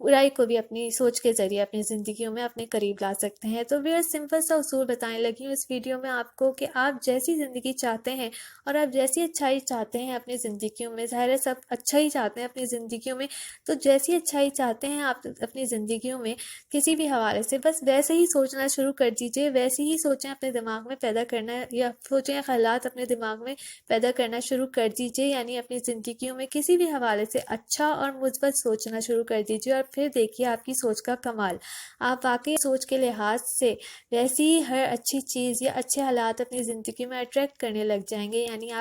برائی کو بھی اپنی سوچ کے ذریعے اپنی زندگیوں میں اپنے قریب لا سکتے ہیں۔ تو ویئر سمپل سا اصول بتانے لگی ہوں اس ویڈیو میں آپ کو کہ آپ جیسی زندگی چاہتے ہیں اور آپ جیسی اچھائی چاہتے ہیں اپنی زندگیوں میں، ظاہر ہے سب اچھا ہی چاہتے ہیں اپنی زندگیوں میں، تو جیسی اچھائی چاہتے ہیں آپ اپنی زندگیوں میں کسی بھی حوالے سے، بس ویسے ہی سوچنا شروع کر دیجئے، ویسے ہی سوچیں اپنے دماغ میں پیدا کرنا، یا سوچیں خیالات اپنے دماغ میں پیدا کرنا شروع کر دیجئے، یعنی اپنی زندگیوں میں کسی بھی حوالے سے اچھا اور مثبت سوچنا شروع کر دیجئے، اور پھر دیکھیے آپ کی سوچ کا کمال۔ آپ واقعی سوچ کے لحاظ سے ویسی ہی ہر اچھی چیز یا اچھے حالات اپنی زندگی میں اٹریکٹ کرنے لگ جائیں گے، یعنی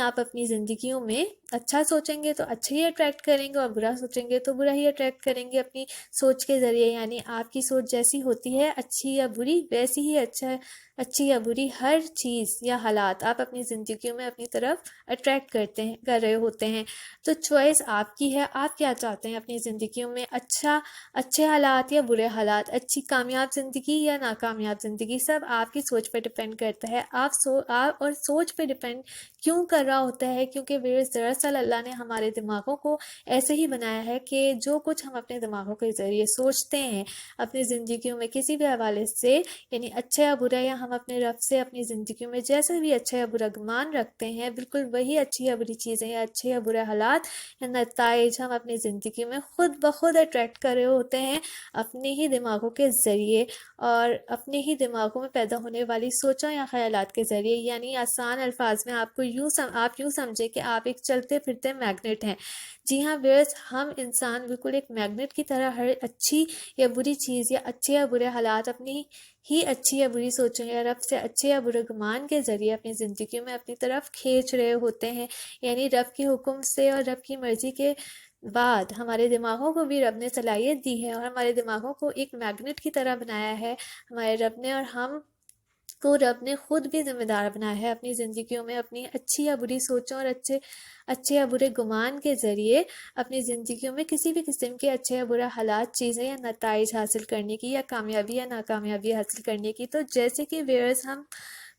آپ اپنی زندگیوں میں اچھا سوچیں گے تو اچھا ہی اٹریکٹ کریں گے، اور برا سوچیں گے تو برا ہی اٹریکٹ کریں گے اپنی سوچ کے ذریعے، یعنی آپ کی سوچ جیسی ہوتی ہے اچھی یا بری، ویسی ہی اچھی یا بری ہر چیز یا حالات آپ اپنی زندگیوں میں اپنی طرف اٹریکٹ کر رہے ہوتے ہیں۔ تو چوائس آپ کی ہے، آپ کیا چاہتے ہیں اپنی زندگیوں میں، اچھے حالات یا برے حالات، اچھی کامیاب زندگی یا ناکامیاب زندگی، سب آپ کی سوچ پہ ڈیپینڈ کرتا ہے۔ آپ اور سوچ پہ ڈیپینڈ کیوں کر رہا ہوتا ہے؟ کیونکہ دراصل اللہ نے ہمارے دماغوں کو ایسے ہی بنایا ہے کہ جو کچھ ہم اپنے دماغوں کے ذریعے سوچتے ہیں اپنی زندگیوں میں کسی بھی حوالے سے، یعنی اچھا یا برا، یا ہم اپنے رب سے اپنی زندگیوں میں جیسے بھی اچھا یا برا گمان رکھتے ہیں، بالکل وہی اچھی یا بری چیزیں یا اچھے یا برے حالات یا نتائج ہم اپنی زندگی میں خود بخود اٹریکٹ کر رہے ہوتے ہیں اپنے ہی دماغوں کے ذریعے، اور اپنے ہی دماغوں میں پیدا ہونے والی سوچوں یا خیالات کے ذریعے۔ یعنی آسان الفاظ میں آپ یوں سمجھے کہ آپ ایک چلتے پھرتے میگنیٹ ہیں۔ جی ہاں ویئرز، ہم انسان بالکل ایک میگنیٹ کی طرح ہر اچھی یا بری چیز یا اچھے یا برے حالات اپنی ہی اچھی یا بری سوچوں یا رب سے اچھے یا برے گمان کے ذریعے اپنی زندگی میں اپنی طرف کھینچ رہے ہوتے ہیں۔ یعنی رب کے حکم سے اور رب کی مرضی کے بعد ہمارے دماغوں کو بھی رب نے صلاحیت دی ہے، اور ہمارے دماغوں کو ایک میگنیٹ کی طرح بنایا ہے ہمارے رب نے، اور ہم کو رب نے خود بھی ذمہ دار بنایا ہے اپنی زندگیوں میں اپنی اچھی یا بری سوچوں اور اچھے یا برے گمان کے ذریعے اپنی زندگیوں میں کسی بھی قسم کے اچھے یا برے حالات، چیزیں یا نتائج حاصل کرنے کی، یا کامیابی یا ناکامیابی حاصل کرنے کی۔ تو جیسے کہ ویئرز، ہم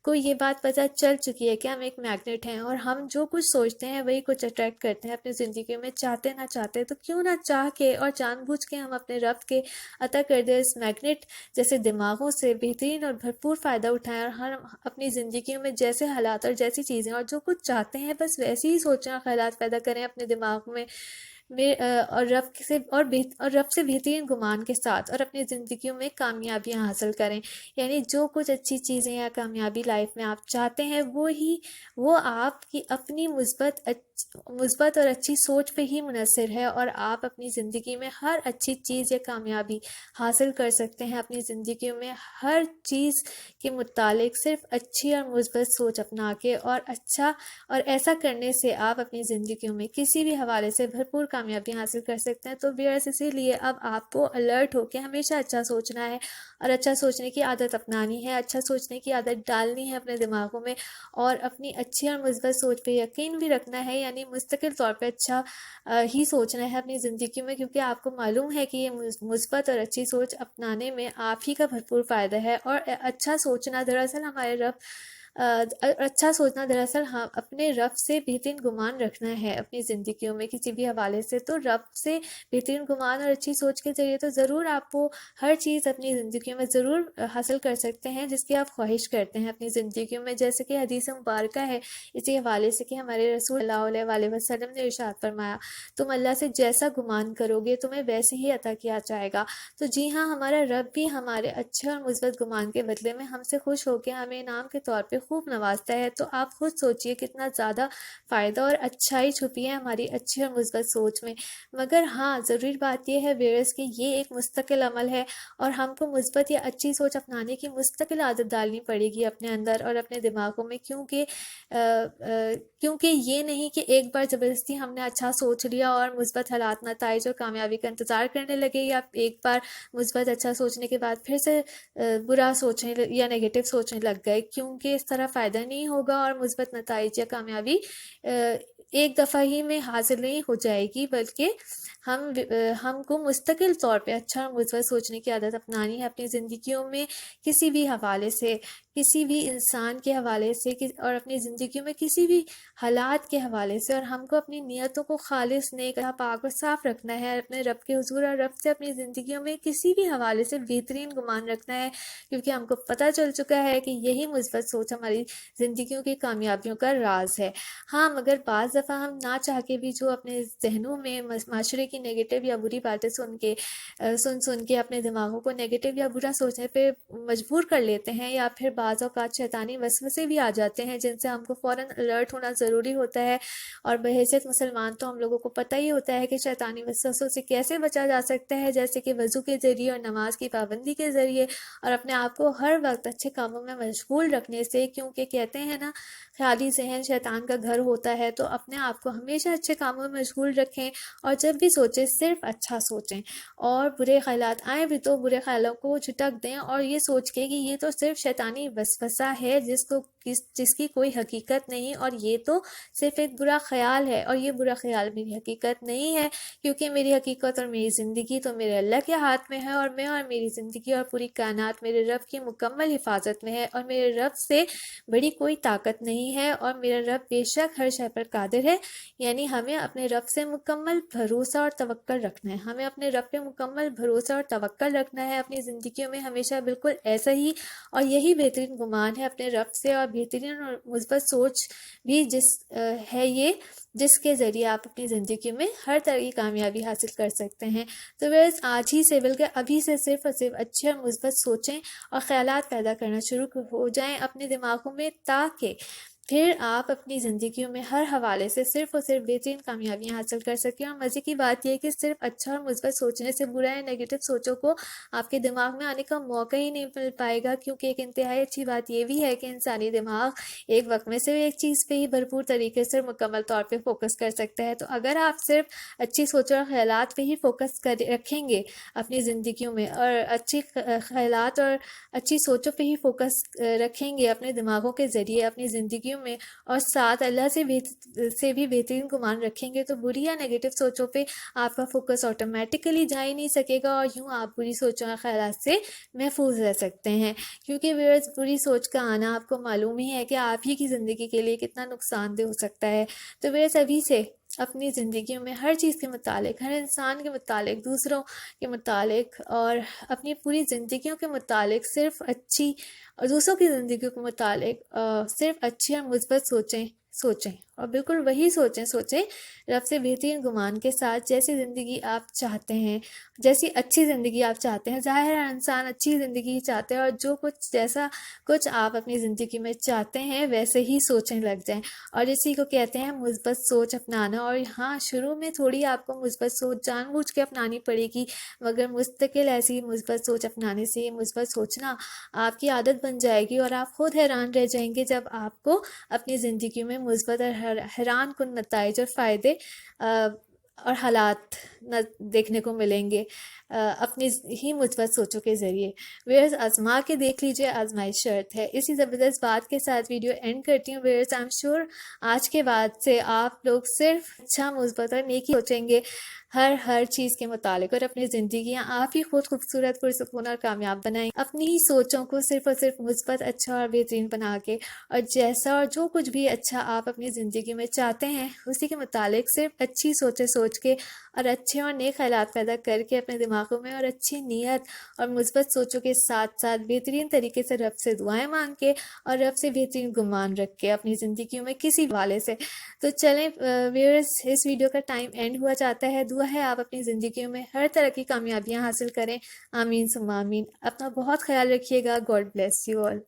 کو یہ بات پتہ چل چکی ہے کہ ہم ایک میگنیٹ ہیں، اور ہم جو کچھ سوچتے ہیں وہی کچھ اٹریکٹ کرتے ہیں اپنی زندگی میں، چاہتے نہ چاہتے، تو کیوں نہ چاہ کے اور جان بوجھ کے ہم اپنے رب کے عطا کردہ اس میگنیٹ جیسے دماغوں سے بہترین اور بھرپور فائدہ اٹھائیں، اور ہم اپنی زندگیوں میں جیسے حالات اور جیسی چیزیں اور جو کچھ چاہتے ہیں بس ویسے ہی سوچیں اور خیالات پیدا کریں اپنے دماغ میں، اور رب سے بہترین گمان کے ساتھ، اور اپنی زندگیوں میں کامیابیاں حاصل کریں۔ یعنی جو کچھ اچھی چیزیں یا کامیابی لائف میں آپ چاہتے ہیں وہ آپ کی اپنی مثبت اور اچھی سوچ پہ ہی منحصر ہے، اور آپ اپنی زندگی میں ہر اچھی چیز یا کامیابی حاصل کر سکتے ہیں اپنی زندگیوں میں ہر چیز کے متعلق صرف اچھی اور مثبت سوچ اپنا کے، اور ایسا کرنے سے آپ اپنی زندگیوں میں کسی بھی حوالے سے بھرپور کامیابی حاصل کر سکتے ہیں۔ تو ویئرز، اسی لیے اب آپ کو الرٹ ہو کے ہمیشہ اچھا سوچنا ہے، اور اچھا سوچنے کی عادت اپنانی ہے، اچھا سوچنے کی عادت ڈالنی ہے اپنے دماغوں میں، اور اپنی اچھی اور مثبت سوچ پہ یقین بھی رکھنا ہے، یعنی مستقل طور پہ اچھا ہی سوچنا ہے اپنی زندگی میں، کیونکہ آپ کو معلوم ہے کہ یہ مثبت اور اچھی سوچ اپنانے میں آپ ہی کا بھرپور فائدہ ہے۔ اور اچھا سوچنا دراصل ہم اپنے رب سے بہترین گمان رکھنا ہے اپنی زندگیوں میں کسی بھی حوالے سے۔ تو رب سے بہترین گمان اور اچھی سوچ کے ذریعے تو ضرور آپ کو ہر چیز اپنی زندگیوں میں ضرور حاصل کر سکتے ہیں جس کی آپ خواہش کرتے ہیں اپنی زندگیوں میں، جیسے کہ حدیث مبارکہ ہے اسی حوالے سے کہ ہمارے رسول اللہ علیہ وسلم نے ارشاد فرمایا، تم اللہ سے جیسا گمان کرو گے تمہیں ویسے ہی عطا کیا جائے گا۔ تو جی ہاں، ہمارا رب بھی ہمارے اچھے اور مثبت گمان کے بدلے میں ہم سے خوش ہو کے ہمیں انعام کے طور پہ خوب نوازتا ہے۔ تو آپ خود سوچئے کتنا زیادہ فائدہ اور اچھائی چھپی ہے ہماری اچھی اور مثبت سوچ میں۔ مگر ہاں، ضروری بات یہ ہے ویئرز کہ یہ ایک مستقل عمل ہے، اور ہم کو مثبت یا اچھی سوچ اپنانے کی مستقل عادت ڈالنی پڑے گی اپنے اندر اور اپنے دماغوں میں، کیونکہ یہ نہیں کہ ایک بار زبردستی ہم نے اچھا سوچ لیا اور مثبت حالات، نتائج اور کامیابی کا انتظار کرنے لگے، یا ایک بار مثبت اچھا سوچنے کے بعد پھر سے برا سوچنے یا نیگیٹو سوچنے لگ گئے، کیونکہ اس طرح فائدہ نہیں ہوگا، اور مثبت نتائج یا کامیابی ایک دفعہ ہی میں حاصل نہیں ہو جائے گی، بلکہ ہم کو مستقل طور پہ اچھا اور مثبت سوچنے کی عادت اپنانی ہے اپنی زندگیوں میں، کسی بھی حوالے سے، کسی بھی انسان کے حوالے سے، اور اپنی زندگیوں میں کسی بھی حالات کے حوالے سے، اور ہم کو اپنی نیتوں کو خالص، نیک، پاک اور صاف رکھنا ہے اپنے رب کے حضور، اور رب سے اپنی زندگیوں میں کسی بھی حوالے سے بہترین گمان رکھنا ہے، کیونکہ ہم کو پتہ چل چکا ہے کہ یہی مثبت سوچ ہماری زندگیوں کی کامیابیوں کا راز ہے۔ ہاں، مگر بعض دفعہ ہم نہ چاہ کے بھی جو اپنے ذہنوں میں معاشرے کی نگیٹو یا بری باتیں سن کے اپنے دماغوں کو نگیٹو یا برا سوچنے پہ مجبور کر لیتے ہیں، یا پھر بعض اوقات شیطانی وسوسے بھی آ جاتے ہیں جن سے ہم کو فوراً الرٹ ہونا ضروری ہوتا ہے، اور بحیثیت مسلمان تو ہم لوگوں کو پتہ ہی ہوتا ہے کہ شیطانی وسوسوں سے کیسے بچا جا سکتا ہے، جیسے کہ وضو کے ذریعے اور نماز کی پابندی کے ذریعے، اور اپنے آپ کو ہر وقت اچھے کاموں میں مشغول رکھنے سے، کیونکہ کہتے ہیں نا خیالی ذہن شیطان کا گھر ہوتا ہے، تو اپنے آپ کو ہمیشہ اچھے کاموں میں مشغول رکھیں، اور جب بھی سوچیں صرف اچھا سوچیں، اور برے خیالات آئیں بھی تو برے خیالوں کو جھٹک دیں، اور یہ سوچ کے کہ یہ تو صرف شیطانی وسوسہ ہے جس کی کوئی حقیقت نہیں، اور یہ تو صرف ایک برا خیال ہے، اور یہ برا خیال میری حقیقت نہیں ہے، کیونکہ میری حقیقت اور میری زندگی تو میرے اللہ کے ہاتھ میں ہے، اور میں اور میری زندگی اور پوری کائنات میرے رب کی مکمل حفاظت میں ہے، اور میرے رب سے بڑی کوئی طاقت نہیں ہے، اور میرا رب بے شک ہر شے پر قادر ہے۔ یعنی ہمیں اپنے رب سے مکمل بھروسہ اور توکل رکھنا ہے، ہمیں اپنے رب پہ مکمل بھروسہ اور توکل رکھنا ہے اپنی زندگیوں میں ہمیشہ بالکل ایسا ہی، اور یہی بہترین گمان ہے اپنے رب سے، اور بہترین اور مثبت سوچ بھی جس کے ذریعے آپ اپنی زندگی میں ہر طرح کی کامیابی حاصل کر سکتے ہیں۔ تو بس آج ہی سے، بلکہ ابھی سے صرف اور صرف اچھے اور مثبت سوچیں اور خیالات پیدا کرنا شروع ہو جائیں اپنے دماغوں میں، تاکہ پھر آپ اپنی زندگیوں میں ہر حوالے سے صرف اور صرف بہترین کامیابیاں حاصل کر سکیں۔ اور مزے کی بات یہ ہے کہ صرف اچھا اور مثبت سوچنے سے برا یا نیگیٹو سوچوں کو آپ کے دماغ میں آنے کا موقع ہی نہیں مل پائے گا، کیونکہ ایک انتہائی اچھی بات یہ بھی ہے کہ انسانی دماغ ایک وقت میں صرف ایک چیز پہ ہی بھرپور طریقے سے مکمل طور پہ فوکس کر سکتا ہے۔ تو اگر آپ صرف اچھی سوچوں اور خیالات پہ ہی فوکس رکھیں گے اپنی زندگیوں میں، اور اچھی خیالات اور اچھی سوچوں پہ ہی فوکس رکھیں گے اپنے دماغوں کے ذریعے اپنی زندگیوں میں، اور ساتھ اللہ سے بھی بہترین گمان رکھیں گے، تو بری یا نیگیٹو سوچوں پہ آپ کا فوکس آٹومیٹکلی جا ہی نہیں سکے گا، اور یوں آپ بری سوچوں اور خیالات سے محفوظ رہ سکتے ہیں، کیونکہ بری سوچ کا آنا آپ کو معلوم ہی ہے کہ آپ ہی کی زندگی کے لیے کتنا نقصان دہ ہو سکتا ہے۔ تو ابھی سے اپنی زندگیوں میں ہر چیز کے متعلق، ہر انسان کے متعلق، دوسروں کے متعلق، اور اپنی پوری زندگیوں کے متعلق صرف اچھی، اور دوسروں کی زندگیوں کے متعلق صرف اچھی اور مثبت سوچیں، اور بالکل وہی سوچیں رب سے بہترین گمان کے ساتھ، جیسی زندگی آپ چاہتے ہیں، جیسی اچھی زندگی آپ چاہتے ہیں۔ ظاہر ہے انسان اچھی زندگی چاہتے ہیں، اور جیسا کچھ آپ اپنی زندگی میں چاہتے ہیں ویسے ہی سوچیں لگ جائیں، اور اسی کو کہتے ہیں مثبت سوچ اپنانا۔ اور ہاں، شروع میں تھوڑی آپ کو مثبت سوچ جان بوجھ کے اپنانی پڑے گی، مگر مستقل ایسی مثبت سوچ اپنانے سے، یہ مثبت سوچنا آپ کی عادت بن جائے گی، اور آپ خود حیران رہ جائیں گے جب آپ کو اپنی زندگی میں مثبت اور حیران کن نتائج اور فائدے اور حالات دیکھنے کو ملیں گے اپنی ہی مثبت سوچوں کے ذریعے۔ ویئرز آزما کے دیکھ لیجئے، آزمائش شرط ہے۔ اسی زبردست بات کے ساتھ ویڈیو اینڈ کرتی ہوں۔ ویئرز آئی ایم شیور آج کے بعد سے آپ لوگ صرف اچھا، مثبت اور نیکی سوچیں گے ہر چیز کے متعلق، اور اپنی زندگیاں آپ ہی خود خوبصورت، پرسکون اور کامیاب بنائیں، اپنی ہی سوچوں کو صرف اور صرف مثبت، اچھا اور بہترین بنا کے، اور جیسا اور جو کچھ بھی اچھا آپ اپنی زندگی میں چاہتے ہیں اسی کے متعلق صرف اچھی سوچیں سوچ کے، اور اچھے اور نیک خیالات پیدا کر کے اپنے دماغوں میں، اور اچھی نیت اور مثبت سوچوں کے ساتھ ساتھ بہترین طریقے سے رب سے دعائیں مانگ کے، اور رب سے بہترین گمان رکھ کے اپنی زندگیوں میں کسی حوالے سے۔ تو چلیں ویئرز، اس ویڈیو کا ٹائم اینڈ ہوا چاہتا ہے۔ دعا ہے آپ اپنی زندگیوں میں ہر طرح کی کامیابیاں حاصل کریں، آمین ثم آمین۔ اپنا بہت خیال رکھیے گا۔ God bless you all.